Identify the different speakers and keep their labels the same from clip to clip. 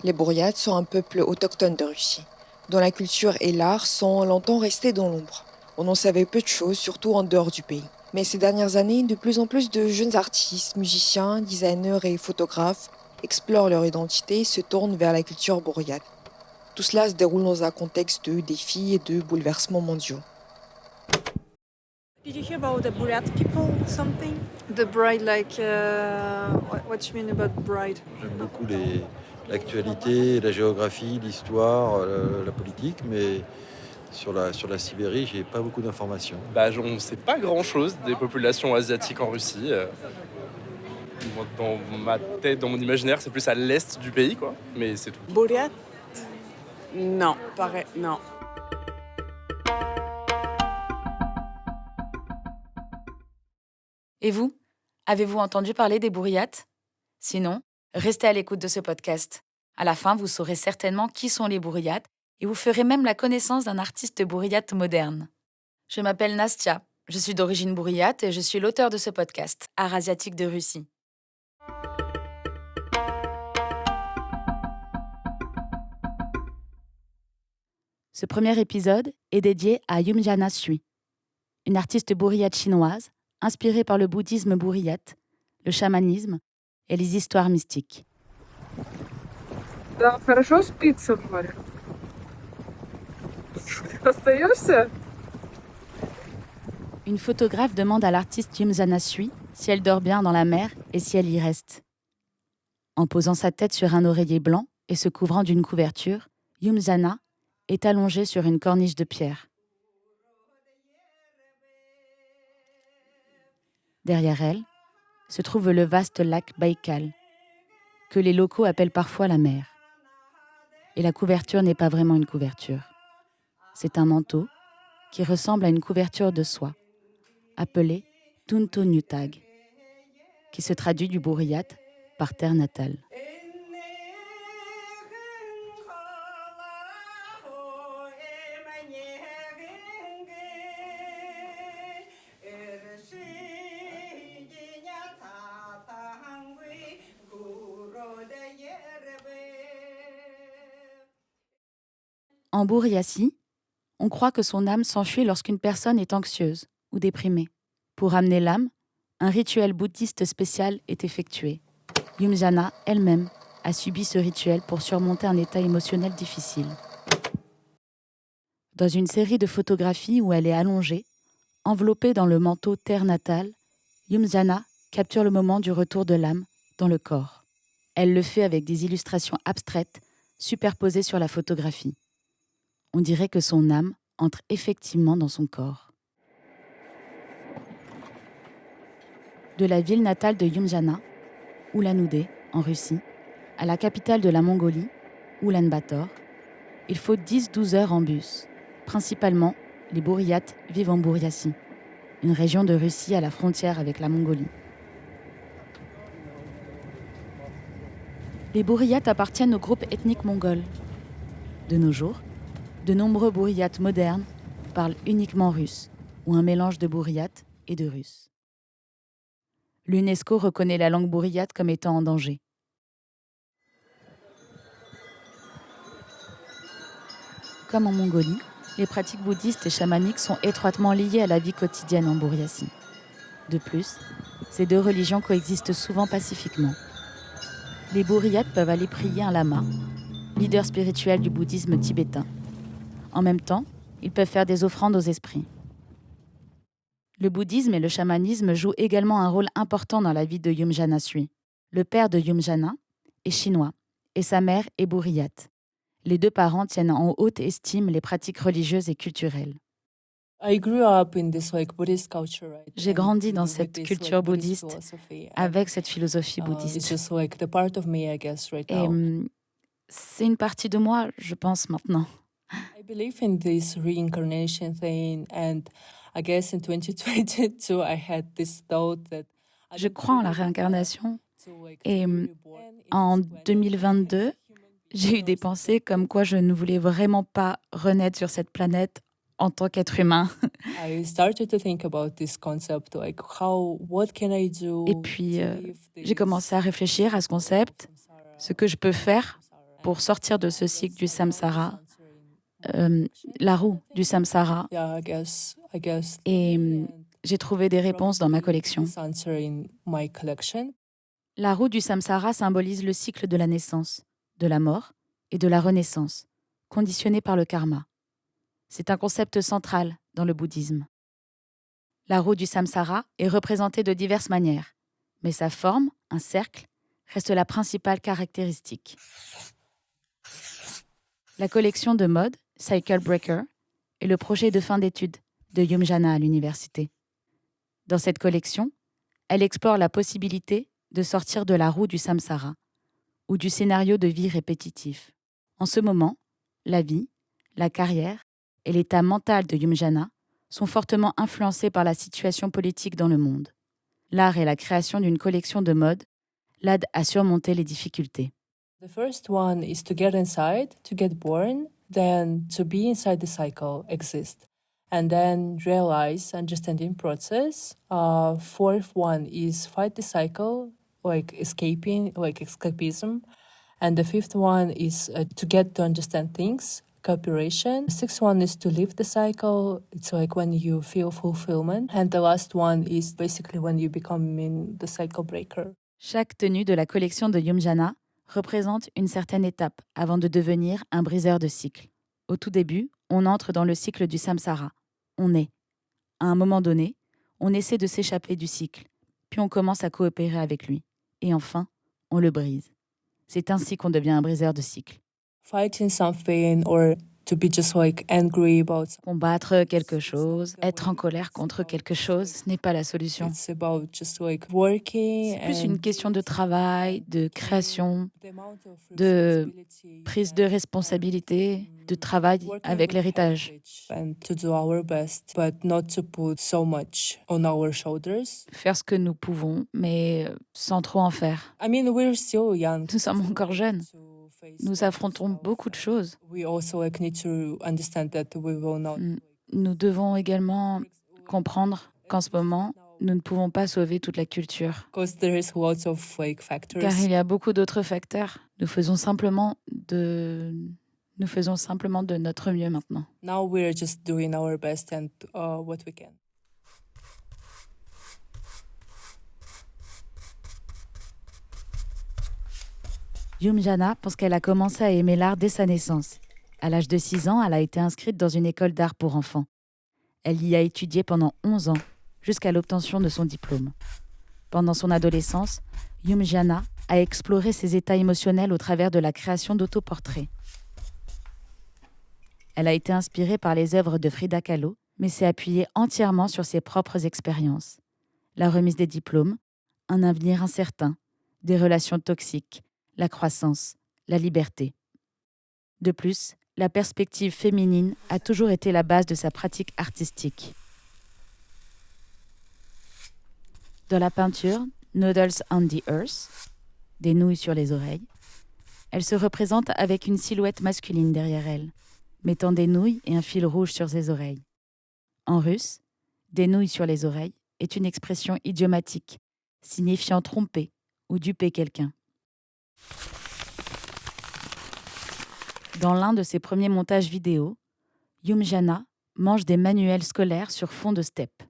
Speaker 1: Les Bouriates sont un peuple autochtone de Russie, dont la culture et l'art sont longtemps restés dans l'ombre. On en savait peu de choses, surtout en dehors du pays. Mais ces dernières années, de plus en plus de jeunes artistes, musiciens, designers et photographes explorent leur identité et se tournent vers la culture bouriate. Tout cela se déroule dans un contexte de défis et de bouleversements mondiaux.
Speaker 2: Did you hear about the Buryat people something? The bride, like, what you mean about bride?
Speaker 3: J'aime beaucoup l'actualité, la géographie, l'histoire, la politique, mais sur la Sibérie, j'ai pas beaucoup d'informations.
Speaker 4: On ne sait pas grand-chose des populations asiatiques en Russie. Moi, dans ma tête, dans mon imaginaire, c'est plus à l'est du pays, quoi. Mais c'est tout.
Speaker 2: Buryat? Non, pareil, non.
Speaker 5: Et vous, avez-vous entendu parler des Bouriates? Sinon, restez à l'écoute de ce podcast. À la fin, vous saurez certainement qui sont les Bouriates et vous ferez même la connaissance d'un artiste bouriate moderne. Je m'appelle Nastia, je suis d'origine bouriate et je suis l'auteur de ce podcast, Art asiatique de Russie. Ce premier épisode est dédié à Yumjana Sui, une artiste bouriate chinoise inspirée par le bouddhisme bouriate, le chamanisme et les histoires mystiques.
Speaker 6: Да, хорошо спится в море. Остаешься?
Speaker 5: Une photographe demande à l'artiste Yumjana Sui si elle dort bien dans la mer et si elle y reste. En posant sa tête sur un oreiller blanc et se couvrant d'une couverture, Yumjana est allongée sur une corniche de pierre. Derrière elle se trouve le vaste lac Baïkal, que les locaux appellent parfois la mer. Et la couverture n'est pas vraiment une couverture. C'est un manteau qui ressemble à une couverture de soie, appelée Tunto Nyutag, qui se traduit du bouriate par terre natale. En Bouriatie, on croit que son âme s'enfuit lorsqu'une personne est anxieuse ou déprimée. Pour amener l'âme, un rituel bouddhiste spécial est effectué. Yumjana elle-même a subi ce rituel pour surmonter un état émotionnel difficile. Dans une série de photographies où elle est allongée, enveloppée dans le manteau terre natale, Yumjana capture le moment du retour de l'âme dans le corps. Elle le fait avec des illustrations abstraites superposées sur la photographie. On dirait que son âme entre effectivement dans son corps. De la ville natale de Yumjana, Ulan-Ude, en Russie, à la capitale de la Mongolie, Ulan-Bator, il faut 10-12 heures en bus. Principalement, les Bouriates vivent en Bouriatie, une région de Russie à la frontière avec la Mongolie. Les Bouriates appartiennent au groupe ethnique mongol. De nos jours, de nombreux Bouriates modernes parlent uniquement russe, ou un mélange de Bouriate et de russe. L'UNESCO reconnaît la langue bouriate comme étant en danger. Comme en Mongolie, les pratiques bouddhistes et chamaniques sont étroitement liées à la vie quotidienne en Bouriatie. De plus, ces deux religions coexistent souvent pacifiquement. Les Bouriates peuvent aller prier un lama, leader spirituel du bouddhisme tibétain. En même temps, ils peuvent faire des offrandes aux esprits. Le bouddhisme et le chamanisme jouent également un rôle important dans la vie de Yumjana Sui. Le père de Yumjana est chinois et sa mère est bouriate. Les deux parents tiennent en haute estime les pratiques religieuses et culturelles. J'ai grandi dans cette culture bouddhiste, avec cette philosophie bouddhiste. Et c'est une partie de moi, je pense, maintenant.
Speaker 7: I believe in this reincarnation thing, and I guess in 2022 I had this thought that
Speaker 5: Je crois en la réincarnation et en 2022, j'ai eu des pensées comme quoi je ne voulais vraiment pas renaître sur cette planète en tant qu'être humain.
Speaker 7: I started to think about this concept, like what can I do?
Speaker 5: Et puis, j'ai commencé à réfléchir à ce concept, ce que je peux faire pour sortir de ce cycle du samsara, la roue du samsara,
Speaker 7: Yeah, I guess
Speaker 5: et j'ai trouvé des réponses dans ma collection.
Speaker 7: this answer in my collection.
Speaker 5: La roue du samsara symbolise le cycle de la naissance, de la mort et de la renaissance, conditionné par le karma. C'est un concept central dans le bouddhisme. La roue du samsara est représentée de diverses manières, mais sa forme, un cercle, reste la principale caractéristique. La collection de mode, Cycle Breaker, est le projet de fin d'études de Yumjana à l'université. Dans cette collection, elle explore la possibilité de sortir de la roue du samsara ou du scénario de vie répétitif. En ce moment, la vie, la carrière et l'état mental de Yumjana sont fortement influencés par la situation politique dans le monde. L'art et la création d'une collection de mode l'aident à surmonter les difficultés.
Speaker 7: The first one is to get inside, to get born, then to be inside the cycle, exist, and then realize, understanding process. Fourth one is fight the cycle, like escapism. And the fifth one is to get to understand things, cooperation. The sixth one is to live the cycle. It's like when you feel fulfillment. And the last one is basically when you become in the cycle breaker.
Speaker 5: Chaque tenue de la collection de Yumjana représente une certaine étape avant de devenir un briseur de cycle. Au tout début, on entre dans le cycle du samsara. On est. À un moment donné, on essaie de s'échapper du cycle, puis on commence à coopérer avec lui. Et enfin, on le brise. C'est ainsi qu'on devient un briseur de cycle.
Speaker 7: Fighting something or to be just like angry about something.
Speaker 5: Combattre quelque chose, être en colère contre quelque chose, ce n'est pas la solution.
Speaker 7: It's about just like working.
Speaker 5: C'est plus une
Speaker 7: and
Speaker 5: question de travail, de création,
Speaker 7: the amount of
Speaker 5: de
Speaker 7: responsibility
Speaker 5: prise de responsabilité, de travail
Speaker 7: working
Speaker 5: avec
Speaker 7: with
Speaker 5: l'héritage.
Speaker 7: heritage and to do our best, but not to put so much on our shoulders.
Speaker 5: Faire ce que nous pouvons, mais sans trop en faire.
Speaker 7: I mean, we're still young.
Speaker 5: Nous sommes encore jeunes.
Speaker 7: to face
Speaker 5: Nous affrontons beaucoup de choses.
Speaker 7: We also like need to understand that we will not.
Speaker 5: Nous devons également comprendre qu'en ce moment, nous ne pouvons pas sauver toute la culture,
Speaker 7: Because there is lots of like factors.
Speaker 5: car il y a beaucoup d'autres facteurs. Nous faisons simplement de notre mieux maintenant.
Speaker 7: Now we're just doing our best and what we can.
Speaker 5: Yumjana pense qu'elle a commencé à aimer l'art dès sa naissance. À l'âge de 6 ans, elle a été inscrite dans une école d'art pour enfants. Elle y a étudié pendant 11 ans, jusqu'à l'obtention de son diplôme. Pendant son adolescence, Yumjana a exploré ses états émotionnels au travers de la création d'autoportraits. Elle a été inspirée par les œuvres de Frida Kahlo, mais s'est appuyée entièrement sur ses propres expériences. La remise des diplômes, un avenir incertain, des relations toxiques, la croissance, la liberté. De plus, la perspective féminine a toujours été la base de sa pratique artistique. Dans la peinture Noodles on the Earth, des nouilles sur les oreilles, elle se représente avec une silhouette masculine derrière elle, mettant des nouilles et un fil rouge sur ses oreilles. En russe, des nouilles sur les oreilles est une expression idiomatique, signifiant tromper ou duper quelqu'un. Dans l'un de ses premiers montages vidéo, Yumjana mange des manuels scolaires sur fond de steppe.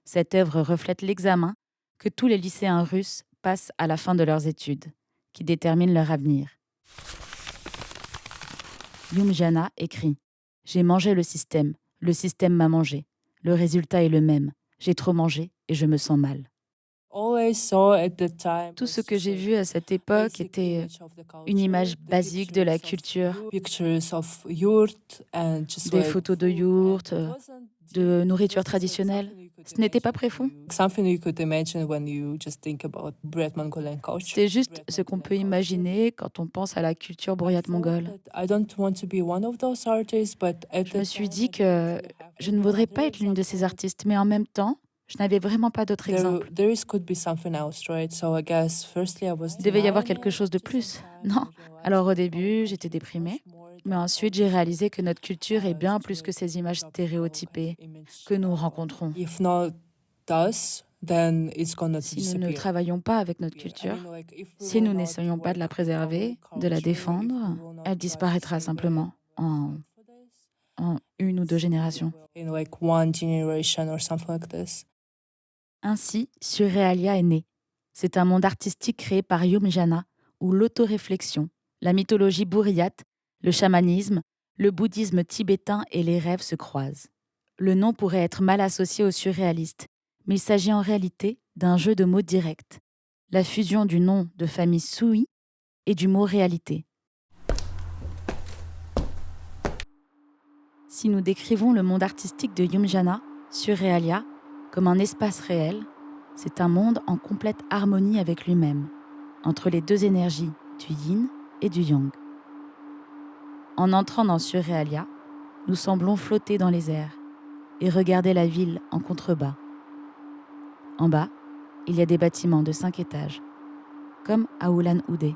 Speaker 5: Cette œuvre reflète l'examen que tous les lycéens russes passent à la fin de leurs études, qui déterminent leur avenir. Yumjana écrit « J'ai mangé le système m'a mangé. Le résultat est le même. J'ai trop mangé et je me sens mal. » Tout ce que j'ai vu à cette époque était une image basique de la culture, des photos de yourtes, de nourriture traditionnelle. Ce n'était pas profond. C'est juste ce qu'on peut imaginer quand on pense à la culture buryate mongole. Je me suis dit que je ne voudrais pas être l'une de ces artistes, mais en même temps, je n'avais vraiment pas d'autre exemple. Il devait y avoir quelque chose de plus. Non. Alors au début, j'étais déprimée. Mais ensuite, j'ai réalisé que notre culture est bien plus que ces images stéréotypées que nous rencontrons.
Speaker 7: then it's gonna
Speaker 5: Si nous ne
Speaker 7: disappear.
Speaker 5: travaillons pas avec notre culture, si nous n'essayons pas de la préserver, de la défendre, elle disparaîtra simplement en 1 ou 2 générations.
Speaker 7: In like one generation or something like this.
Speaker 5: Ainsi, Surrealia est né. C'est un monde artistique créé par Yumjana, où l'autoréflexion, la mythologie bourriate, le chamanisme, le bouddhisme tibétain et les rêves se croisent. Le nom pourrait être mal associé au surréaliste, mais il s'agit en réalité d'un jeu de mots direct, la fusion du nom de famille Sui et du mot réalité. Si nous décrivons le monde artistique de Yumjana, Surrealia, comme un espace réel, c'est un monde en complète harmonie avec lui-même, entre les 2 énergies du yin et du yang. En entrant dans Surrealia, nous semblons flotter dans les airs et regarder la ville en contrebas. En bas, il y a des bâtiments de 5 étages, comme à Ulan-Ude,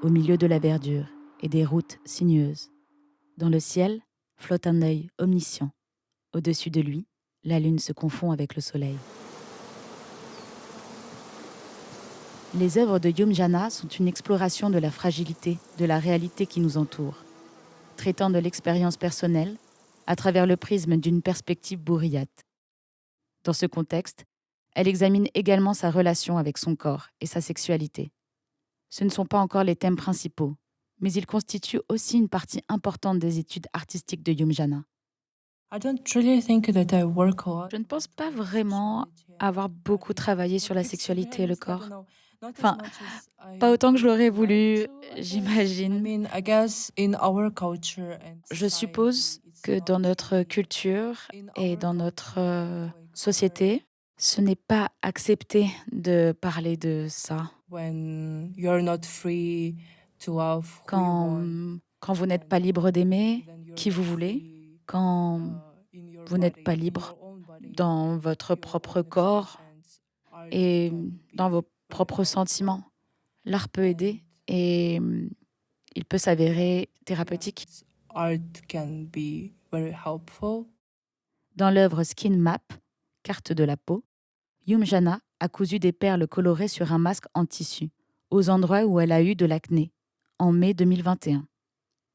Speaker 5: au milieu de la verdure et des routes sinueuses. Dans le ciel, flotte un œil omniscient. Au-dessus de lui, la lune se confond avec le soleil. Les œuvres de Yumjana sont une exploration de la fragilité, de la réalité qui nous entoure, traitant de l'expérience personnelle à travers le prisme d'une perspective bourriate. Dans ce contexte, elle examine également sa relation avec son corps et sa sexualité. Ce ne sont pas encore les thèmes principaux, mais ils constituent aussi une partie importante des études artistiques de Yumjana.
Speaker 7: I don't really think that I work a lot.
Speaker 5: Je ne pense pas vraiment avoir beaucoup travaillé sur la sexualité et le corps. Enfin, pas autant que je l'aurais voulu, j'imagine. Je suppose que dans notre culture et dans notre société, ce n'est pas accepté de parler de ça. Quand vous n'êtes pas libre d'aimer qui vous voulez, quand vous n'êtes pas libre dans votre propre corps et dans vos propres sentiments, l'art peut aider et il peut s'avérer thérapeutique. Dans l'œuvre Skin Map, carte de la peau, Yumjana a cousu des perles colorées sur un masque en tissu, aux endroits où elle a eu de l'acné, en mai 2021.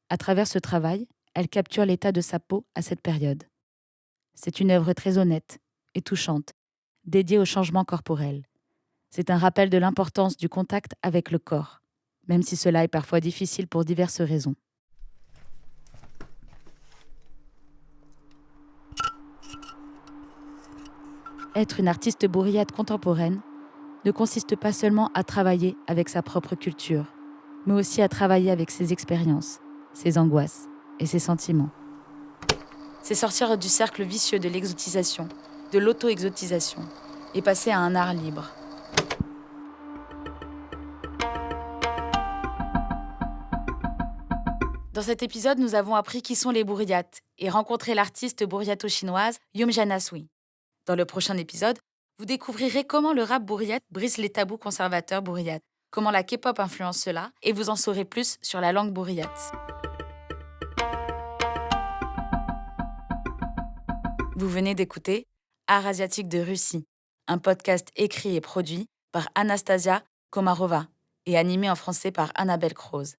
Speaker 5: À travers ce travail, elle capture l'état de sa peau à cette période. C'est une œuvre très honnête et touchante, dédiée au changement corporel. C'est un rappel de l'importance du contact avec le corps, même si cela est parfois difficile pour diverses raisons. Être une artiste bourriate contemporaine ne consiste pas seulement à travailler avec sa propre culture, mais aussi à travailler avec ses expériences, ses angoisses et ses sentiments. C'est sortir du cercle vicieux de l'exotisation, de l'auto-exotisation, et passer à un art libre. Dans cet épisode, nous avons appris qui sont les bourriates et rencontré l'artiste bourriato-chinoise Yumjana Sui. Dans le prochain épisode, vous découvrirez comment le rap bourriate brise les tabous conservateurs bourriates, comment la K-pop influence cela, et vous en saurez plus sur la langue bourriate. Vous venez d'écouter Art asiatique de Russie, un podcast écrit et produit par Anastasia Komarova et animé en français par Annabelle Croze.